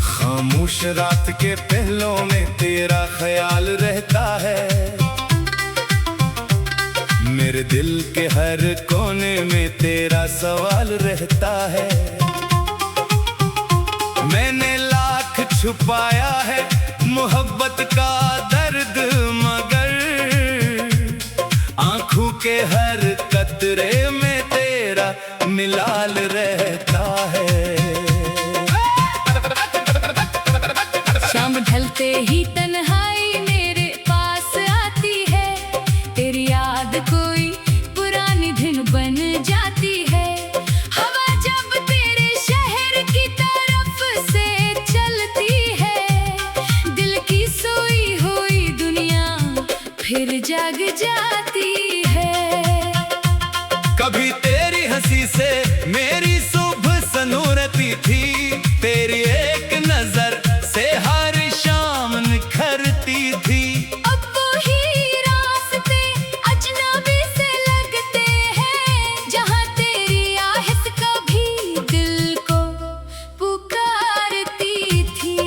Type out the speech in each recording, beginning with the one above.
खामोश रात के पहलों में तेरा ख्याल रहता है, मेरे दिल के हर कोने में तेरा सवाल रहता है। मैंने लाख छुपाया है मोहब्बत का दर्द, मगर आंखों के हर कतरे में तेरा मिलाल रहता है। शाम ढलते ही तन्हाई मेरे पास आती है, तेरी याद कोई पुरानी धुन बन जाती है। हवा जब तेरे शहर की तरफ से चलती है, दिल की सोई हुई दुनिया फिर जाग जाती है। कभी तेरी हंसी से मेरी सुबह सनूरती थी, तेरी एक नजर से हर शाम निखरती थी। अब वही रास्ते अजनबी से लगते हैं, जहाँ तेरी आहट कभी दिल को पुकारती थी।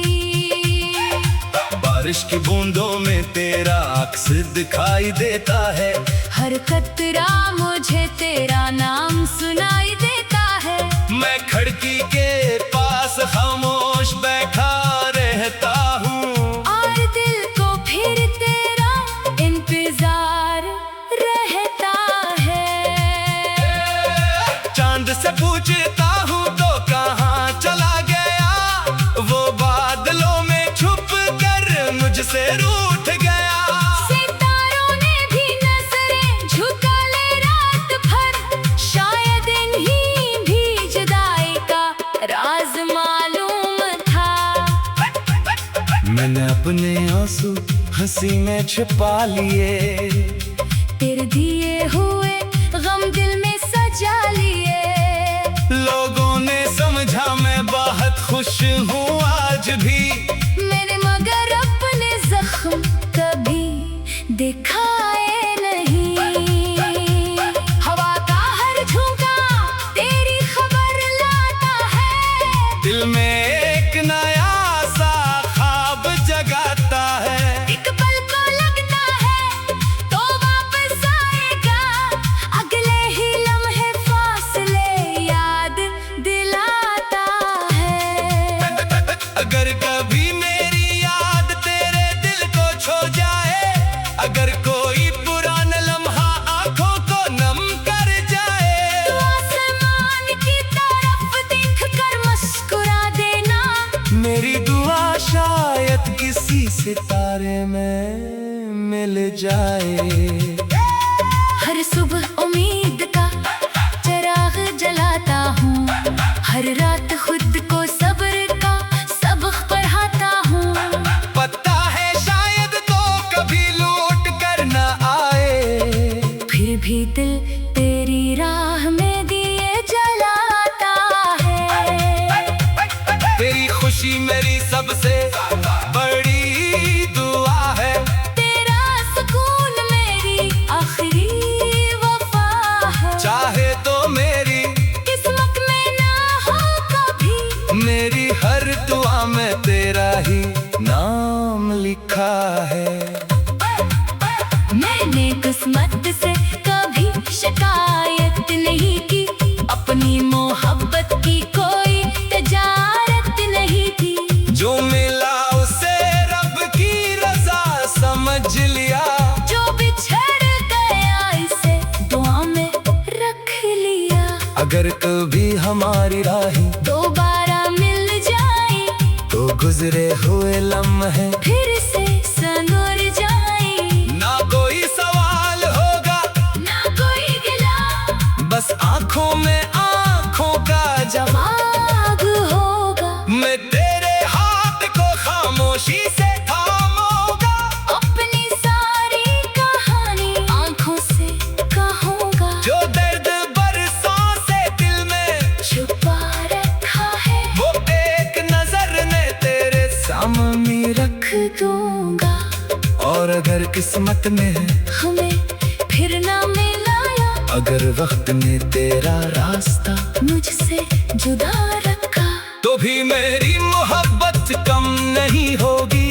बारिश की बूंदों में तेरा अक्स दिखाई देता है, हर कतरा मुझे तेरा नाम सुनाई देता है। मैं खिड़की के पास खामोश बैठा रहता हूँ, और दिल को फिर तेरा इंतजार रहता है। चांद से पूछता हूँ तो कहाँ चला गया, वो बादलों में छुप कर मुझसे रूठ गया। सितारों ने भी नजरें झुका ले रात भर, शायद इन्हीं भी जुदाई का राज मालूम था। मैंने अपने आंसू हंसी में छिपा लिए, तेरे दिए हुए गम दिल में सजा लिए। लोगों ने समझा मैं बहुत खुश हूँ आज भी, मैंने मगर अपने जख्म कभी दिखाए नहीं। हवा का हर झोंका तेरी खबर लाता है, दिल में एक नया सा ख्वाब जगाता है। एक पल को लगता है तो वापस आएगा, अगले ही लम्हे फासले याद दिलाता है। अगर कभी मेरी याद तेरे दिल को छू जाए, अगर कोई पुराना लम्हा आंखों को नम कर जाए, तो आसमान की तरफ देख कर मुस्कुरा देना। मेरी दुआ शायद किसी सितारे में मिल जाए। हर सुबह उम्मीद का चिराग जलाता हूँ, हर रात खुद को सब्र का सबक पढ़ाता हूँ। पता है शायद तो कभी लौट कर न आए, फिर भी दिल तेरी राह में दिए जलाता है। तेरी खुशी मेरी सबसे बड़ी दुआ है, तेरा सुकून मेरी आखिरी वफा है। चाहे तो मेरी किस्मत में ना हो कभी, मेरी हर दुआ में तेरा ही नाम लिखा है। मैंने किस्मत से कभी शिकायत नहीं की, अपनी मोहब्बत की कोई तजारत नहीं थी। जो मिला उसे रब की रजा समझ लिया, जो बिछड़ गया इसे दुआ में रख लिया। अगर कभी हमारी राहें दोबारा मिल जाए, तो गुजरे हुए लम्हे फिर से संगुर जाए। ना कोई सवाल होगा ना कोई गिला, बस आंखों में आंखों का जवाब होगा। मैं तेरे हाथ को खामोशी से थामूंगा, अपनी सारी कहानी आंखों से कहूँगा। जो दर्द बरसों से दिल में छुपा रखा है, वो एक नजर ने तेरे सामने रख दूंगा। और अगर किस्मत ने हमें फिर ना मिलाया, अगर वक्त ने तेरा रास्ता मुझसे जुदा रखा, तो भी मेरी मोहब्बत कम नहीं होगी।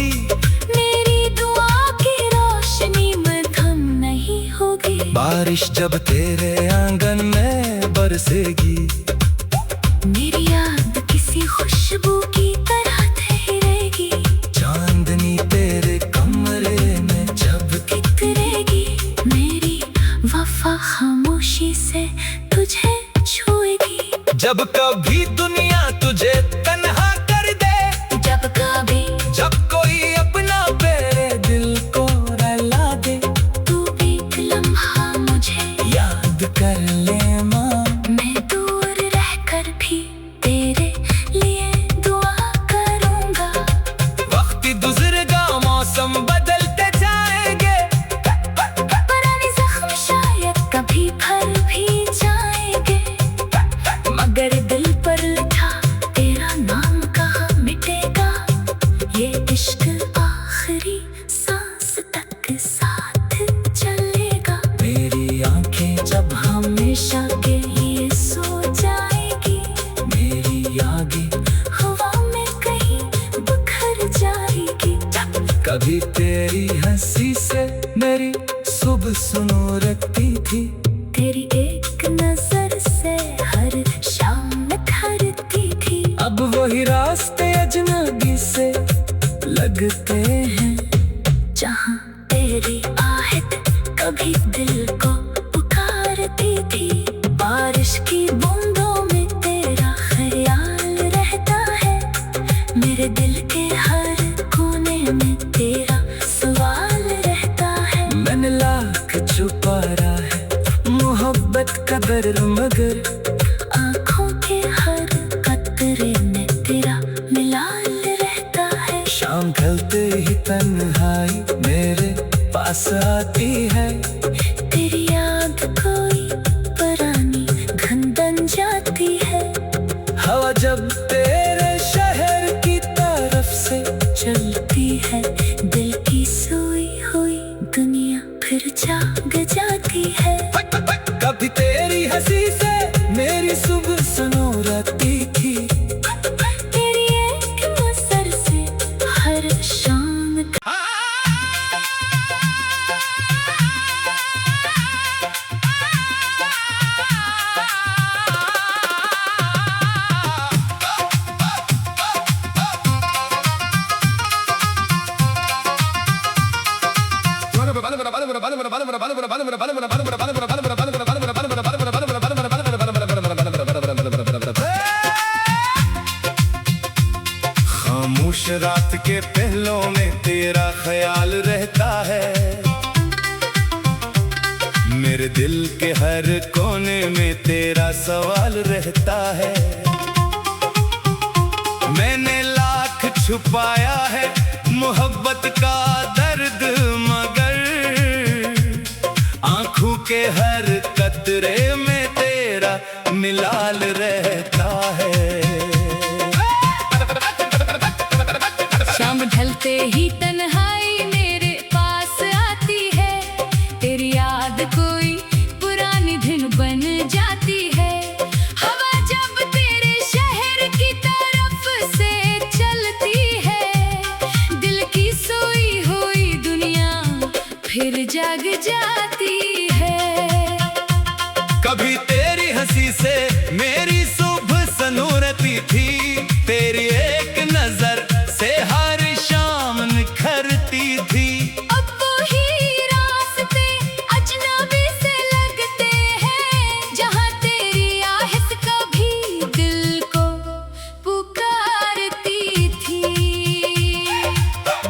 मेरी दुआ की रोशनी में थम नहीं होगी। बारिश जब तेरे आंगन में बरसेगी, मेरी याद किसी खुशबू की तरह ठहरेगी। चांदनी तेरे कमरे में जब बिखरेगी, मेरी वफा खामोशी से तुझे छुएगी। जब कभी दुनिया तुझे तन्हा कर दे, जब कोई अपना तेरे दिल को रुला दे, तू एक लम्हा मुझे याद कर ले माँ। मैं दूर रहकर भी तेरे लिए दुआ करूंगा। वक्त गुजरेगा, मौसम बदलते जाएंगे, पुराने जख्म शायद कभी भर भी जाएंगे, मगर दिल पर लिखा तेरा नाम कहाँ मिटेगा। ये इश्क आखिरी सांस तक साथ चलेगा। मेरी आंखें जब हमेशा के लिए सो जाएगी, मेरी यादें हवा में कहीं बिखर जाएगी। कभी तेरी हंसी से मेरी सुबह सुनो रखती थी, तेरी एक नजर से हर शाम निखरती थी। अब वही रास्ते अजनबी से लगते हैं, जहाँ तेरी आहट कभी दिल को पुकारती थी। बारिश की बूंदों में तेरा ख्याल रहता है, मेरे दिल के हर कोने में तेरा सवाल रहता है। मैंने लाख छुपाया है मोहब्बत का दर्द, मगर आँखों के हर कतरे में तेरा मिलाल रहता है। शाम ढलते ही तन्हाई मेरे पास आती है, तेरी याद कोई पुरानी घन बन जाती है। हवा जब तेरे शहर की तरफ से चलती है, दिल की सोई हुई दुनिया फिर जाग जाती है। कभी तेरी हंसी से मेरी सुबह सुनो रखती थी, तेरी एक नजर से हर शाम खामोश रात के पहलों में तेरा ख्याल रहता है, मेरे दिल के हर कोने में तेरा सवाल रहता है। मैंने लाख छुपाया है मोहब्बत का दर्द, मगर आंखों के हर कतरे में तेरा मिलाल रहता है। शाम ढलते ही तन्हाई मेरे पास आती है, तेरी याद कोई पुरानी दिन बन जाती है। हवा जब तेरे शहर की तरफ से चलती है, दिल की सोई हुई दुनिया फिर जाग जाती है। कभी तेरी हंसी से मेरी सुबह सनूरती थी, तेरी एक नजर से हर शाम निखरती थी। अब वही रास्ते अजनबी से लगते हैं, जहाँ तेरी आहट कभी दिल को पुकारती थी।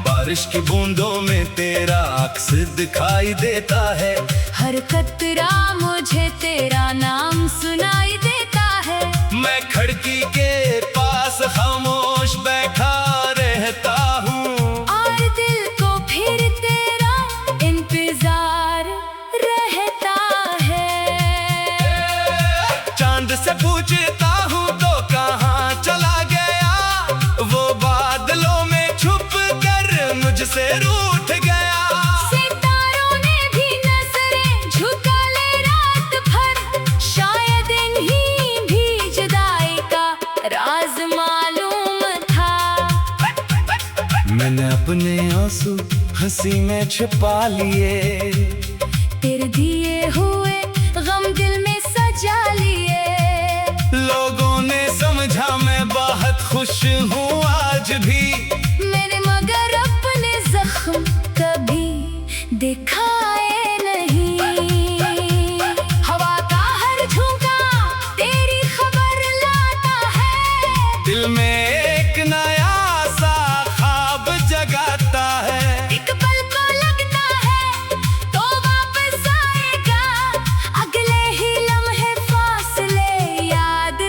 बारिश की बूंदों में तेरा अक्स दिखाई देता है, हर कतरा मुझे तेरा नाम सुनाई देता है। मैं खिड़की के पास खामोश बैठा रहता हूँ, और दिल को फिर तेरा इंतजार रहता है। चांद से पूछता हूँ तो कहाँ चला गया, वो बादलों में छुप कर मुझसे रूठ गया। हंसी में छिपा लिए। तेरे दिए हुए गम दिल में सजा लिए। लोगों ने समझा मैं बहुत खुश हूँ आज भी, मैंने मगर अपने जख्म कभी दिखाए नहीं। हवा का हर झोंका तेरी खबर लाता है, दिल में एक नया सा ख्वाब जगाता है। एक पल को लगता है तो वापस आएगा, अगले ही लम्हे फासले याद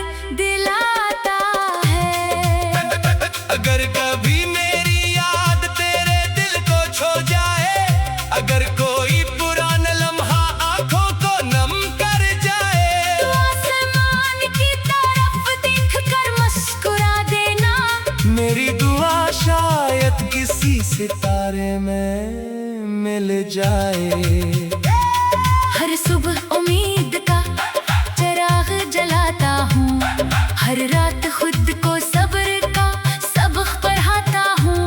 दिलाता है। अगर कभी मेरी याद तेरे दिल को छू जाए, अगर कोई पुराना लम्हा आंखों को नम कर जाए, तो आसमान की तरफ देख कर मुस्कुरा देना। मेरी दुआ शायद किसी सितारे में मिल जाए। हर सुबह उम्मीद का चिराग जलाता हूँ, हर रात खुद को सब्र का सबक पढ़ाता हूँ।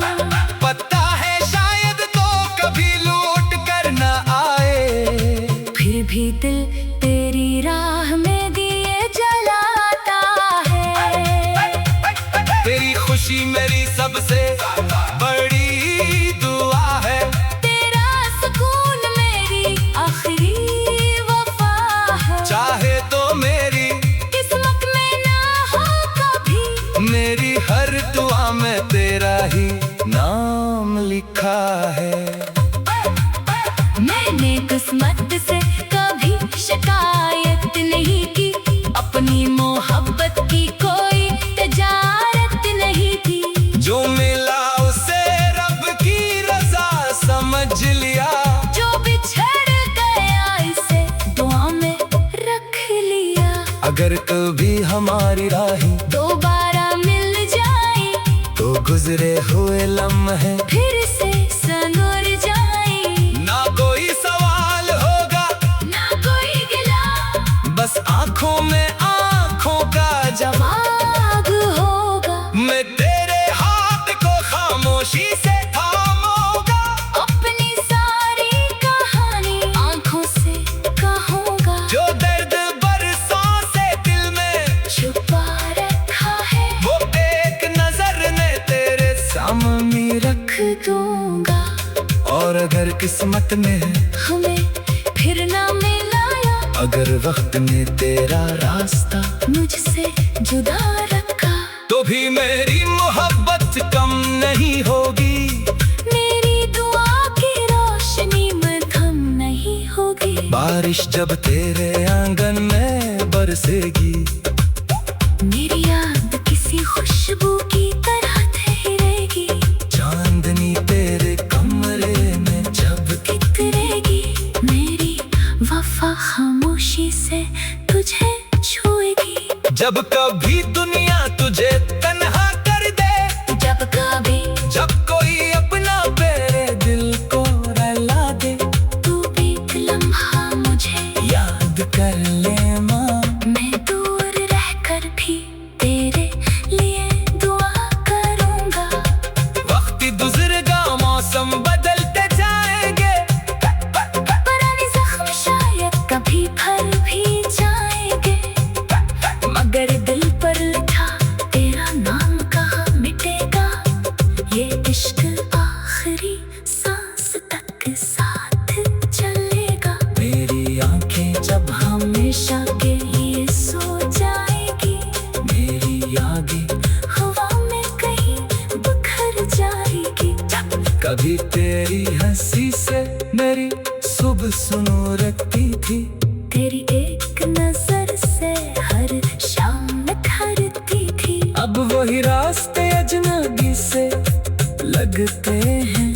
पता है शायद तो कभी लौट कर न आए, फिर भी दिल तेरी राह में दिए जलाता है। तेरी खुशी मेरी सबसे बड़ी दुआ है, तेरा सुकून मेरी आखिरी वफा है। चाहे तो मेरी किस्मत में ना हो कभी, मेरी हर दुआ में तेरा ही नाम लिखा है। मैंने किस्मत से कभी शिकायत नहीं की, अपनी मोहब्बत की कोई तजारत नहीं की। जो मिला उसे रब की रजा समझ लिया, जो बिछड़ गया इसे दुआ में रख लिया। अगर कभी हमारी राहें दोबारा मिल जाए तो गुजरे हुए लम्हे फिर से संवर जाए। ना कोई सवाल होगा ना कोई गिला, बस आंखों में आंखों का जवाब। जवाब होगा। मैं तेरे हाथ को खामोशी से थामूंगा, अपनी सारी कहानी आंखों से कहूँगा। जो दर्द बरसों से दिल में छुपा रखा है वो एक नजर में तेरे सामने रख रख दूंगा। और अगर किस्मत में हमें फिर ना मिलाया, अगर वक्त ने तेरा रास्ता मुझसे जुदा रखा, तो भी मेरी मोहब्बत कम नहीं होगी। मेरी दुआ की रोशनी में थम नहीं होगी। बारिश जब तेरे आंगन में बरसेगी, मेरी याद किसी खुशबू की तरह ठहरेगी। चांदनी तेरे कमरे में जब इतरेगी, मेरी वफा खामोशी से तुझे छुएगी। जब कभी दुनिया तुझे तन्हा कर दे, जब कोई अपना तेरे दिल को रुला दे, तू एक लम्हा मुझे याद कर ले माँ। मैं दूर रहकर भी तेरे लिए दुआ करूंगा। वक्त गुजरेगा मौसम बदलते जाएंगे, पुराने जख्म शायद कभी भर भी जाएंगे, मगर दिल पर लिखा तेरा नाम कहाँ मिटेगा। ये इश्क आखिरी सांस तक साथ चलेगा। मेरी आंखें जब हमेशा के लिए सो जाएगी, मेरी यादें हवा में कहीं बिखर जाएगी। कभी तेरी हंसी से मेरी सुबह सुनो रखती थी, तेरी एक नजर से हर शाम निखरती थी। अब वही रास्ते अजनबी से लगते हैं,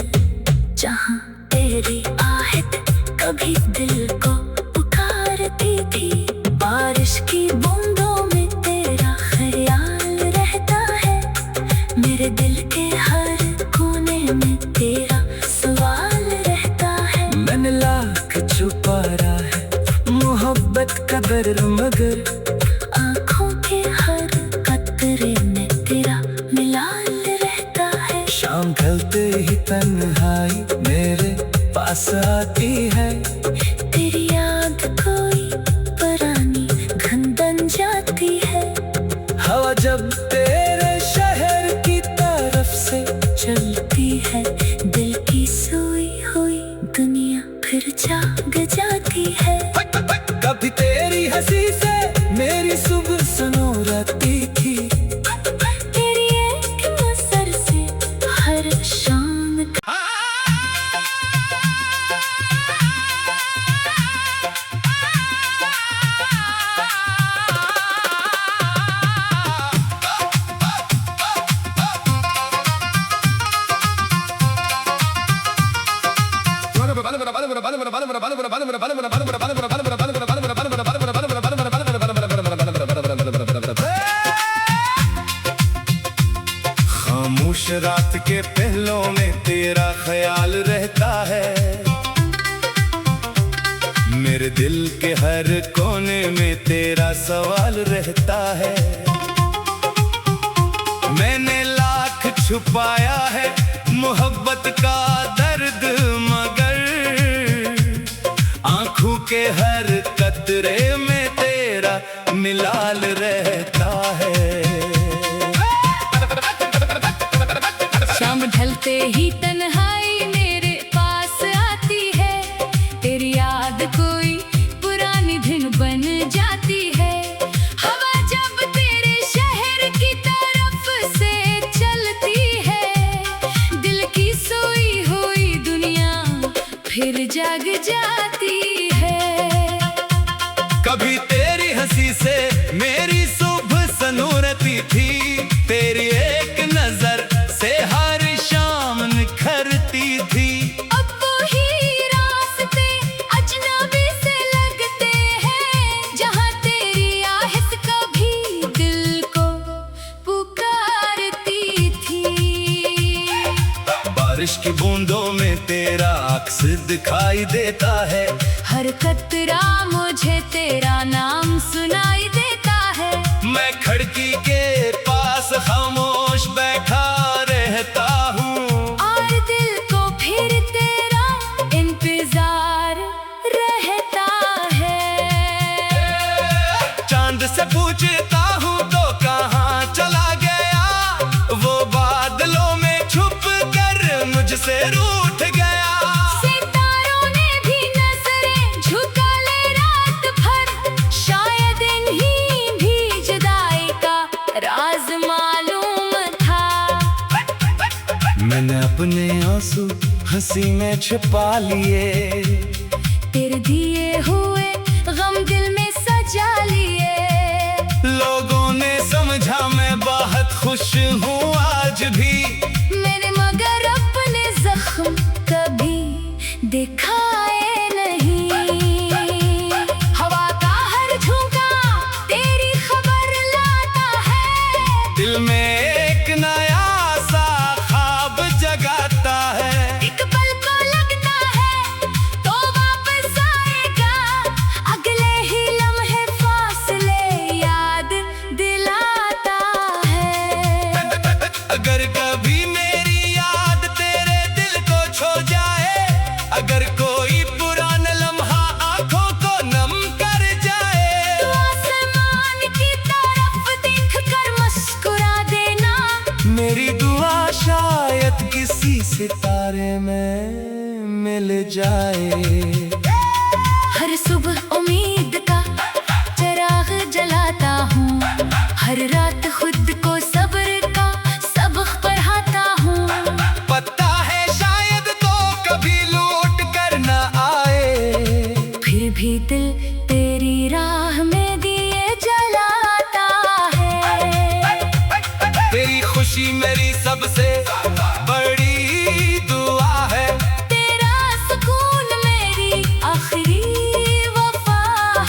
जहाँ तेरी आहट कभी दिल को पुकारती थी। बारिश की बूंदों में तेरा ख्याल रहता है, मेरे दिल के हर कोने में तेरा सवाल रहता है। मैंने लाख छुपा रहा है मोहब्बत का दर्द, मगर आँखों के हर कतरे में तेरा मिलाल रहता है। शाम ढलते ही तन्हाई मेरे पास आती है। तेरी याद कोई पुरानी धन बन जाती है। हवा जब तेरे शहर की तरफ से चलती है, दिल की सोई हुई दुनिया फिर जाग जाती है। कभी तेरी हंसी से मेरी सुबह सनोरती थी। तेरी एक नजर से हर शाम खामोश रात के पहलों में तेरा ख्याल रहता है। मेरे दिल के हर कोने में तेरा सवाल रहता है। मैंने लाख छुपाया है मोहब्बत का दर्द, मगर आंखों के हर कतरे में तेरा मिलाल रहता है। शाम ढलते ही तन्हाई मेरे पास आती है। तेरी याद कोई पुरानी धुन बन जाती है। हवा जब तेरे शहर की तरफ से चलती है, दिल की सोई हुई दुनिया फिर जाग जाती है। कभी तेरी हंसी से मेरी सुबह सनूरती थी। तेरी एक नजर से हर शाम निखरती थी। अब वही रास्ते अजनबी से लगते हैं, जहाँ तेरी आहट कभी दिल को पुकारती थी। बारिश की बूंदों में तेरा अक्स दिखाई देता है। हर कतरा मुझे तेरा नाम सुनाई देता है। मैं खिड़की के पास खामोश बैठा रहता हूँ, और दिल को फिर तेरा इंतजार रहता है। चांद से पूछता हूँ तो कहाँ चला गया, वो बादलों में छुप कर मुझसे रूठ गया। सितारों ने भी नजरें झुका ले रात भर, शायद इन्हीं भी जुदाई का राज मालूम था। मैंने अपने आंसू हंसी में छिपा लिए। तेरे दिए हुए गम दिल में सजा लिए। लोगों ने समझा मैं बहुत खुश हूँ आज भी। मैंने मगर अपने जख्म कभी दिखाए नहीं। हवा का हर झोंका तेरी खबर लाता है। दिल में एक नया सा ख्वाब जगाता है। एक पल को लगता है तो वापस आएगा, अगले ही लम्हे फासले याद दिलाता है। अगर कभी मेरी याद तेरे दिल को छू जाए, अगर कोई पुराना लम्हा आंखों को नम कर जाए, तो आसमान की तरफ देख कर मुस्कुरा देना। मेरी दुआ शायद किसी सितारे में मिल जाए। हर सुबह उम्मीद का चिराग जलाता हूँ, हर रात खुद को सब्र का सबक पढ़ाता हूँ। पता है शायद तो कभी लौट कर न आए, फिर भी दिल तेरी राह में दिए जलाता है। तेरी खुशी मेरी सबसे बड़ी दुआ है। तेरा सुकून मेरी आखिरी वफा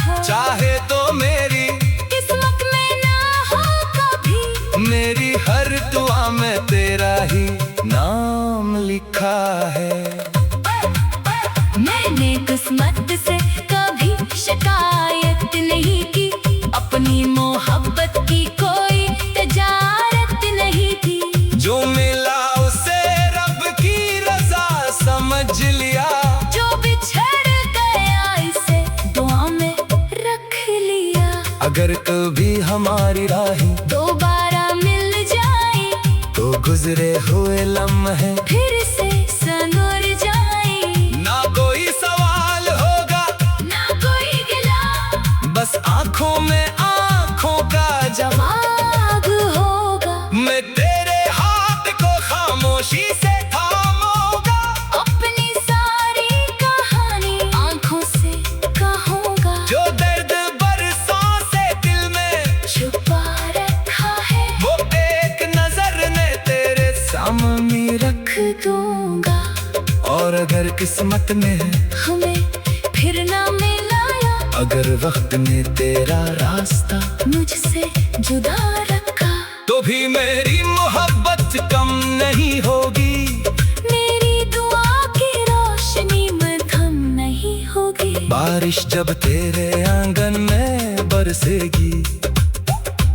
है। चाहे तो मेरी किस्मत में ना हो कभी, मेरी हर दुआ में तेरा ही नाम लिखा है। मैंने किस्मत से कभी शिकायत नहीं की, अपनी मोहब्बत की कोई तजारत नहीं थी। जो मिला उसे रब की रजा समझ खोज लिया। जो बिछड़ गया इसे दुआ में रख लिया। अगर कभी हमारी राहें दोबारा मिल जाए तो गुजरे हुए लम्हे फिर से संवर जाए। ना कोई सवाल होगा ना कोई गिला, बस आंखों में आंखों का जवाब होगा। मैं तेरे हाथ को खामोशी से थामूंगा। अपनी सारी कहानी आंखों से कहूँगा। जो दर्द बरसों से दिल में छुपा रखा है वो एक नजर में तेरे सामने रख। रख दूंगा। और अगर किस्मत में हमें फिर ना मिलाया, अगर वक्त ने तेरा रास्ता मुझसे जुदा रखा, तो भी मेरी मोहब्बत कम नहीं होगी। मेरी दुआ की रोशनी में थम नहीं होगी। बारिश जब तेरे आंगन में बरसेगी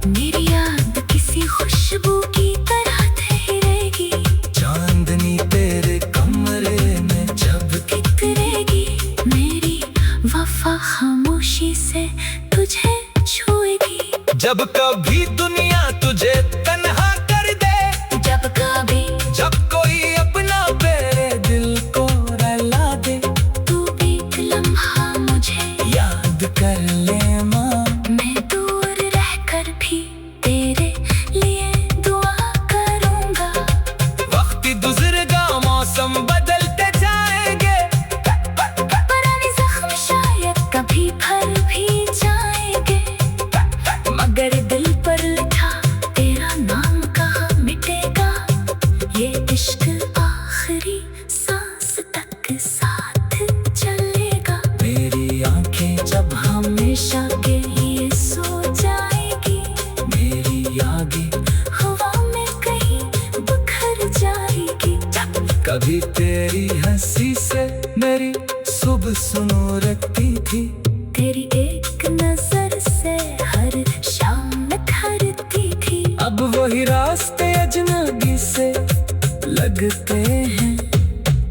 मेरी याद किसी खुशबू की तरह ठहरेगी। चांदनी तेरे कमरे में जब बिखरेगी मेरी वफा खामोशी से तुझे छुएगी। जब कभी दुनिया तुझे तन्हा कर दे, जब कभी जब कोई अपना तेरे दिल को रुला दे, तू भी एक लम्हा मुझे याद कर ले माँ। मैं दूर रहकर भी तेरे लिए दुआ करूँगा। वक्त गुजरेगा मौसम बदलते जाएंगे, पुराने जख्म शायद कभी भर भी जाएंगे, मगर दिल पर लिखा तेरा नाम कहाँ मिटेगा। ये इश्क आखिरी सांस तक साथ चलेगा। मेरी आंखें जब हमेशा के लिए सो जाएगी, मेरी यादें हवा में कहीं बिखर जाएगी। कभी तेरी हंसी से मेरी सुबह सुनो रखती थी, तेरी एक नजर से हर शाम निखरती थी। अब वही रास्ते अजनबी से लगते हैं,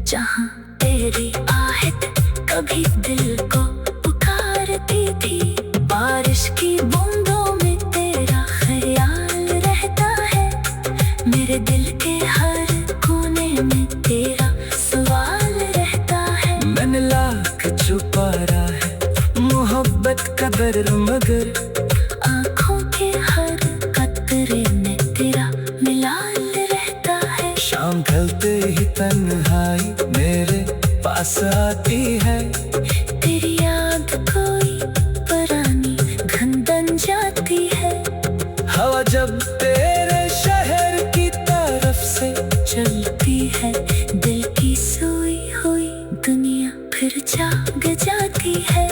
जहाँ तेरी आहट कभी दिल को पुकारती थी। बारिश की बूंदों में तेरा ख्याल रहता है, मेरे दिल के हर कोने में तेरा सवाल रहता है। मैंने लाख छुपाया है मोहब्बत का दर्द, मगर आँखों के हर कतरे में तेरा मिलाल रहता है। शाम ढलते ही तन्हाई मेरे पास आती है। तेरी याद कोई पुरानी घन बन जाती है। हवा जब तेरे शहर की तरफ से चलती है दिल की सोई हुई दुनिया फिर जाग जाती है।